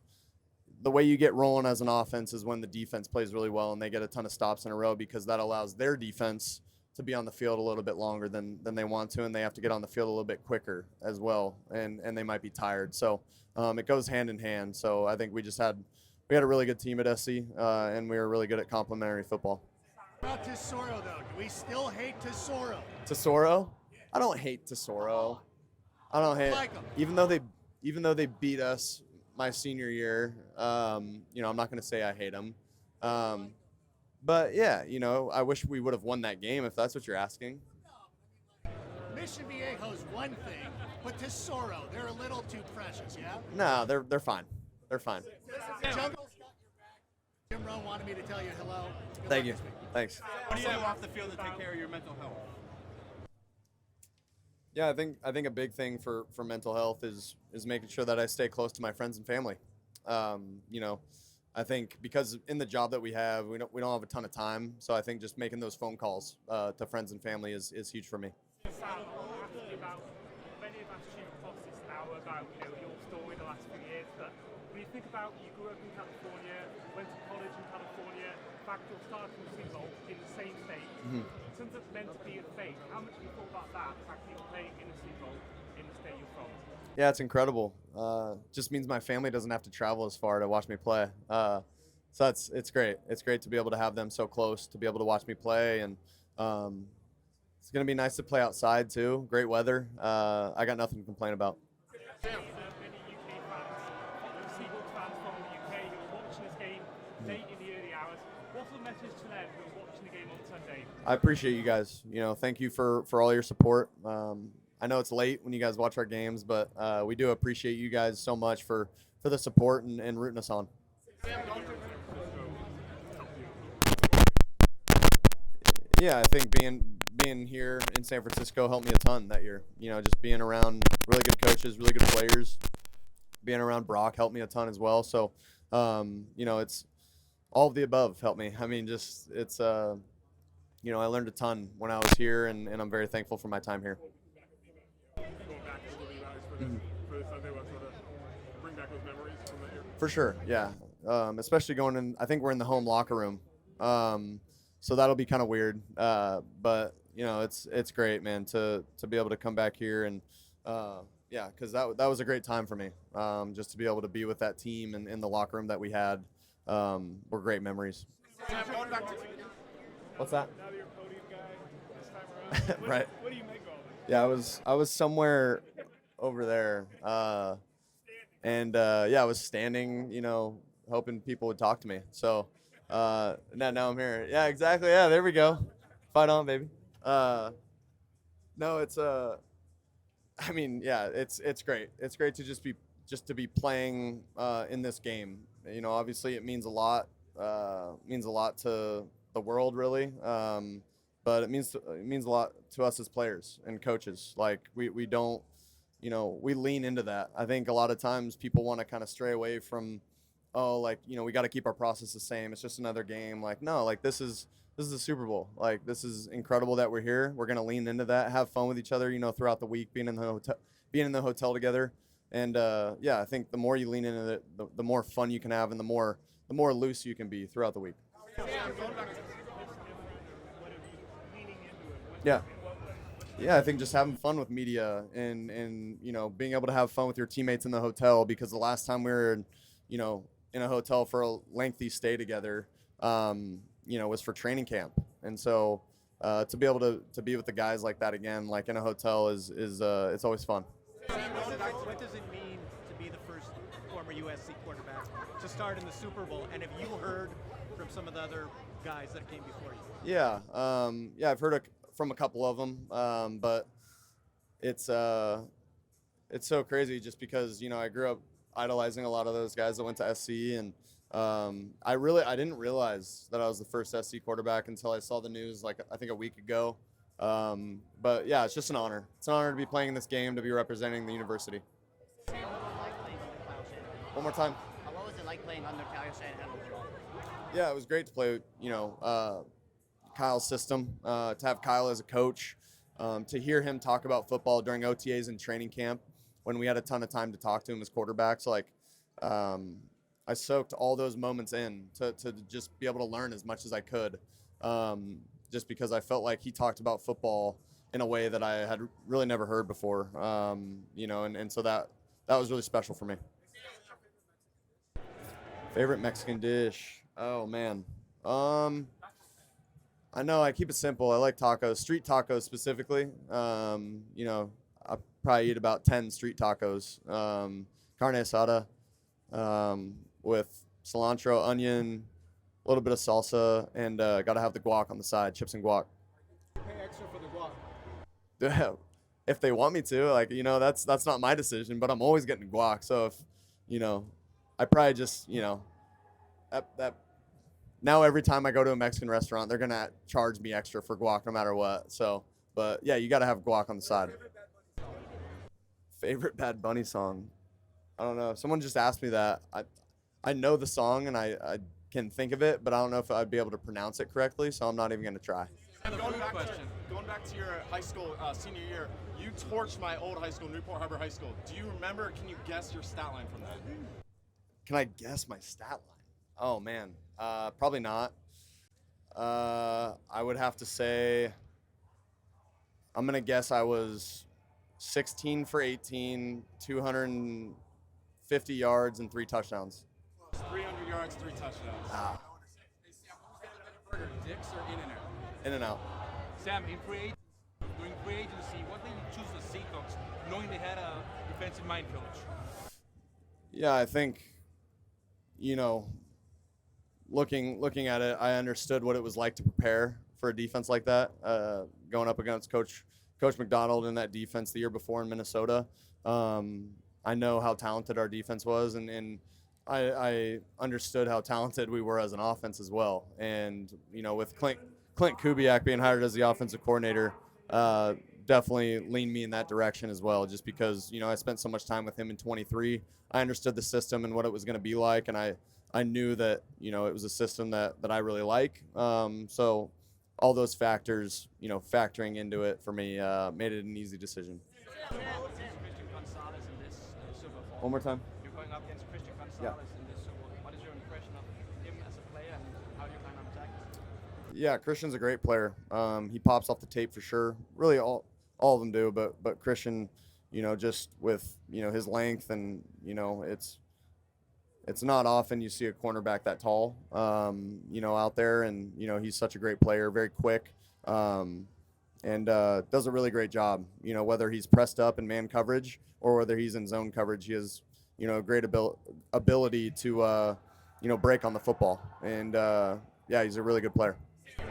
the way you get rolling as an offense is when the defense plays really well and they get a ton of stops in a row, because that allows their defense to be on the field a little bit longer than they want to, and they have to get on the field a little bit quicker as well, and they might be tired. So it goes hand in hand. So I think we had a really good team at SC, and we were really good at complementary football. About Tesoro, though, do we still hate Tesoro? Tesoro? I don't hate Tesoro. I don't hate, even though they beat us my senior year. I'm not going to say I hate them, but yeah, I wish we would have won that game if that's what you're asking. Mission Viejo's one thing, but Tesoro, they're a little too precious, yeah? No, they're fine. They're fine. Jungle's got your back. Jim Rohn wanted me to tell you hello. Good Thank luck you. this week. Thanks. What do you do off the field to take care of your mental health? Yeah, I think a big thing for mental health is making sure that I stay close to my friends and family. I think because in the job that we have, we don't have a ton of time, so I think just making those phone calls to friends and family is huge for me. About many many have asked you across this now about your story the last few years, but when you think about you grew up in California, went to college in California, in fact you're starting the Super Bowl in the same state. Mhm. In terms of meant to be a fate, how much have you thought about that, the fact that you're playing in the Super Bowl in the state you're from? Yeah, it's incredible. Just means my family doesn't have to travel as far to watch me play. So it's great. It's great to be able to have them so close to be able to watch me play, and it's gonna be nice to play outside too. Great weather. I got nothing to complain about. Many UK fans, Seahawks fans from the UK who are watching this game late in the early hours. What's the message to them who are watching the game on Sunday? I appreciate you guys. Thank you for all your support. I know it's late when you guys watch our games, but we do appreciate you guys so much for the support and rooting us on. Yeah, I think being here in San Francisco helped me a ton that year. Just being around really good coaches, really good players. Being around Brock helped me a ton as well. So, it's all of the above helped me. I mean, it's I learned a ton when I was here, and I'm very thankful for my time here. Bring back those memories from that year? For sure, yeah. Especially going in, I think we're in the home locker room. So that'll be kind of weird. But it's great, man, to be able to come back here and yeah, because that was a great time for me. Just to be able to be with that team and in the locker room that we had were great memories. What's that? Now that you're a podium guy this time around, Right. What do you make of it? Yeah, I was somewhere over there, and I was standing, hoping people would talk to me. So now I'm here. Yeah, exactly. Yeah, there we go. Fight on, baby. No, it's I mean, yeah, it's great. It's great to just to be playing in this game. Obviously it means a lot. Means a lot to the world, really. But it means a lot to us as players and coaches. Like we don't, we lean into that. I think a lot of times people want to kind of stray away from, we got to keep our process the same. It's just another game. Like, no, like this is the Super Bowl. Like, this is incredible that we're here. We're gonna lean into that, have fun with each other. Throughout the week, being in the hotel together. And I think the more you lean into it, the more fun you can have, and the more loose you can be throughout the week. Yeah. Yeah, I think just having fun with media and being able to have fun with your teammates in the hotel, because the last time we were in a hotel for a lengthy stay together was for training camp. And so to be able to be with the guys like that again, like in a hotel is it's always fun. What does it mean to be the first former USC quarterback to start in the Super Bowl? And have you heard from some of the other guys that came before you? Yeah, I've heard from a couple of them, but it's so crazy just because I grew up idolizing a lot of those guys that went to SC, and I didn't realize that I was the first SC quarterback until I saw the news I think a week ago. But yeah, it's just an honor. It's an honor to be playing in this game, to be representing the university. One more time. What was it like playing under Kyle Shanahan overall? Yeah, it was great to play, Kyle's system, to have Kyle as a coach, to hear him talk about football during OTAs and training camp when we had a ton of time to talk to him as quarterbacks. I soaked all those moments in to just be able to learn as much as I could, just because I felt like he talked about football in a way that I had really never heard before, and so that was really special for me. Favorite Mexican dish? Oh, man. I know I keep it simple. I like tacos, street tacos specifically. I probably eat about 10 street tacos. Carne asada with cilantro, onion, a little bit of salsa, and got to have the guac on the side, chips and guac. Pay extra for the guac. If they want me to, that's not my decision, but I'm always getting guac. So if, I probably just, that now every time I go to a Mexican restaurant, they're going to charge me extra for guac no matter what. So, but yeah, you got to have guac on the side. Favorite Bad Bunny song? I don't know. Someone just asked me that. I know the song and I can think of it, but I don't know if I'd be able to pronounce it correctly, so I'm not even going to try. Going back to your high school senior year, you torched my old high school, Newport Harbor High School. Do you remember? Can you guess your stat line from that? Can I guess my stat line? Oh man, probably not. I would have to say, I'm gonna guess I was 16 for 18, 250 yards and 3 touchdowns. 300 yards, 3 touchdowns. Dicks or in and out? In and out. Sam, during free agency, what made you choose the Seahawks, knowing they had a defensive mind coach? Yeah, I think, looking at it, I understood what it was like to prepare for a defense like that. Going up against Coach McDonald in that defense the year before in Minnesota, I know how talented our defense was, and I understood how talented we were as an offense as well. And with Clint Kubiak being hired as the offensive coordinator, definitely leaned me in that direction as well, just because I spent so much time with him in 23. I understood the system and what it was going to be like, and I knew that it was a system that I really like. So all those factors, factoring into it for me, made it an easy decision. One more time. You're going up against Christian Gonzalez in this Super Bowl. What is your impression of him as a player, and how do you plan on attacking him? Yeah, Christian's a great player. He pops off the tape for sure. Really, all of them do, but Christian, just with his length and it's not often you see a cornerback that tall, out there, and he's such a great player, very quick, and does a really great job. Whether he's pressed up in man coverage or whether he's in zone coverage, he has a great ability to break on the football, and yeah, he's a really good player. What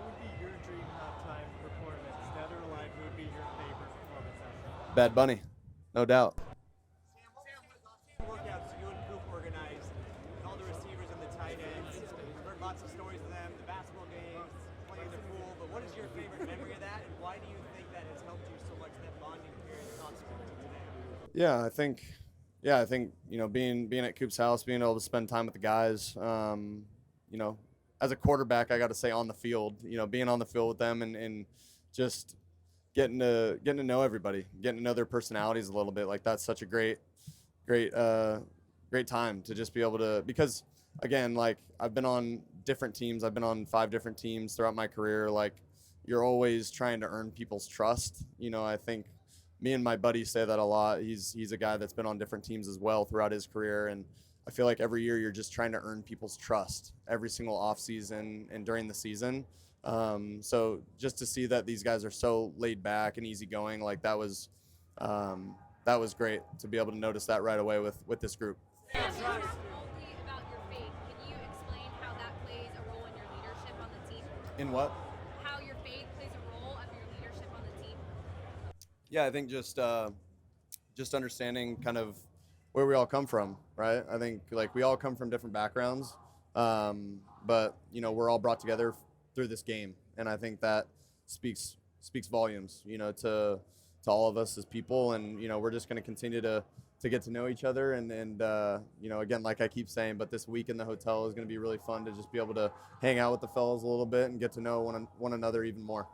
would be your dream halftime performance? Dead or alive, who would be your favorite performance halftime? Bad Bunny, no doubt. Workouts you and Coop organized with all the receivers and the tight ends. We've heard lots of stories of them, the basketball games, playing in the pool. But what is your favorite memory of that, and why do you think that has helped you so much, that bonding period consequent to today? Yeah, I think being at Coop's house, being able to spend time with the guys, as a quarterback, I got to say on the field, being on the field with them and just getting to know everybody, getting to know their personalities a little bit. Like, that's such a great time to just be able to, because again, like, I've been on different teams. I've been on 5 different teams throughout my career. Like, you're always trying to earn people's trust. I think me and my buddy say that a lot. He's a guy that's been on different teams as well throughout his career, and I feel like every year you're just trying to earn people's trust every single off season and during the season. So just to see that these guys are so laid back and easygoing, like, that was great to be able to notice that right away with this group. About your faith, can you explain how that plays a role in your leadership on the team? In what? How your faith plays a role of your leadership on the team? Yeah, I think just understanding kind of where we all come from, right? I think, like, we all come from different backgrounds, but we're all brought together through this game, and I think that speaks volumes, to all of us as people, and we're just going to continue to get to know each other, and again, like I keep saying, but this week in the hotel is going to be really fun to just be able to hang out with the fellas a little bit and get to know one another even more.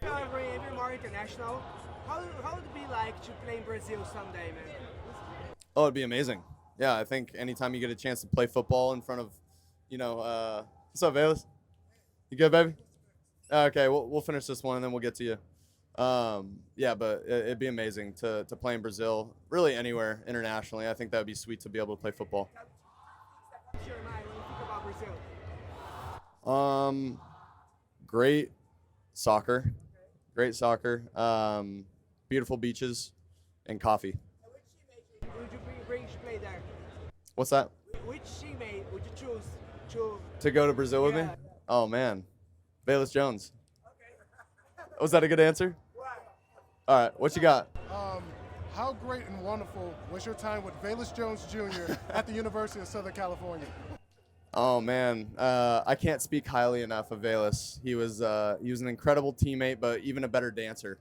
Every more international. How would it be like to play in Brazil someday, man? Oh, it'd be amazing. Yeah, I think anytime you get a chance to play football in front of, what's up, Bayless? You good, baby? Okay, we'll finish this one and then we'll get to you. Yeah, but it'd be amazing to play in Brazil, really anywhere internationally. I think that would be sweet to be able to play football. What's your mind when you think about Brazil? Great soccer, beautiful beaches, and coffee. Would you bring to play there? What's that? Which teammate would you choose To go to Brazil with me? Oh, man. Bayless Jones. Was that a good answer? All right, what you got? How great and wonderful was your time with Bayless Jones Jr. at the University of Southern California? Oh, man. I can't speak highly enough of Bayless. He was an incredible teammate, but even a better dancer.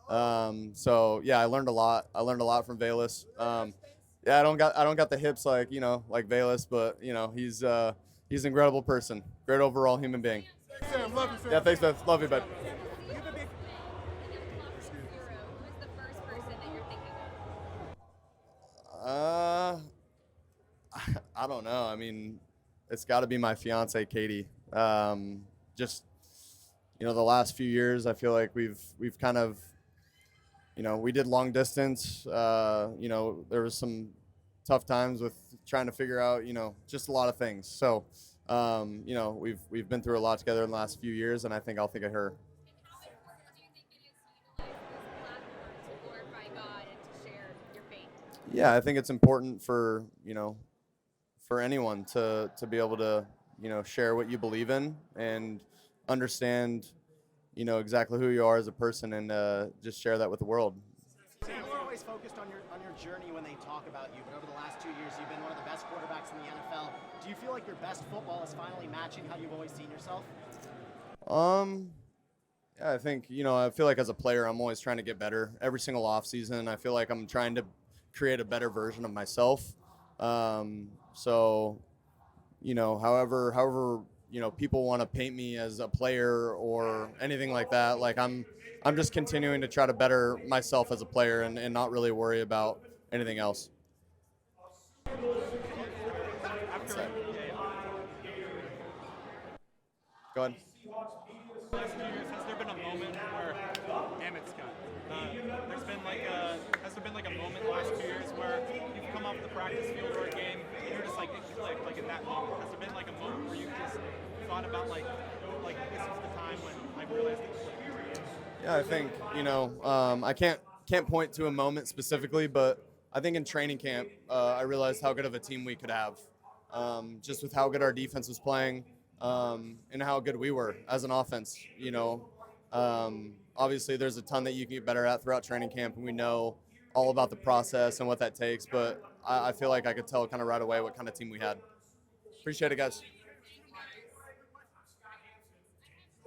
So yeah, I learned a lot. From Bayless. Yeah, I don't got the hips like Bayless, but he's an incredible person, great overall human being. Sam, love you, Sam. Yeah, thanks, man. Love you, bud. You have a big hero. Who is the first person that you're thinking of? I don't know. I mean, it's got to be my fiance, Katie. Just, the last few years, I feel like we've kind of, we did long distance. There was some tough times with trying to figure out, just a lot of things. So, we've been through a lot together in the last few years, and I think I'll think of her. Yeah, I think it's important for anyone to be able to share what you believe in and understand exactly who you are as a person, and just share that with the world. People are always focused on your journey when they talk about you, but over the last 2 years, you've been one of the best quarterbacks in the NFL. Do you feel like your best football is finally matching how you've always seen yourself? Yeah, I think I feel like as a player, I'm always trying to get better. Every single offseason, I feel like I'm trying to create a better version of myself. So, however, people want to paint me as a player or anything like that, like I'm just continuing to try to better myself as a player and not really worry about anything else. Go ahead. Last few years, has there been a moment where has there been like a moment the last 2 years where you've come off the practice field or a game and you're just like it clicked, like in that moment? Has there been like a moment where you just thought about like this is the time when I realized it clicked? Yeah, I think I can't point to a moment specifically, but I think in training camp I realized how good of a team we could have, just with how good our defense was playing, and how good we were as an offense. Obviously there's a ton that you can get better at throughout training camp, and we know all about the process and what that takes, but I feel like I could tell kind of right away what kind of team we had. Appreciate it, guys.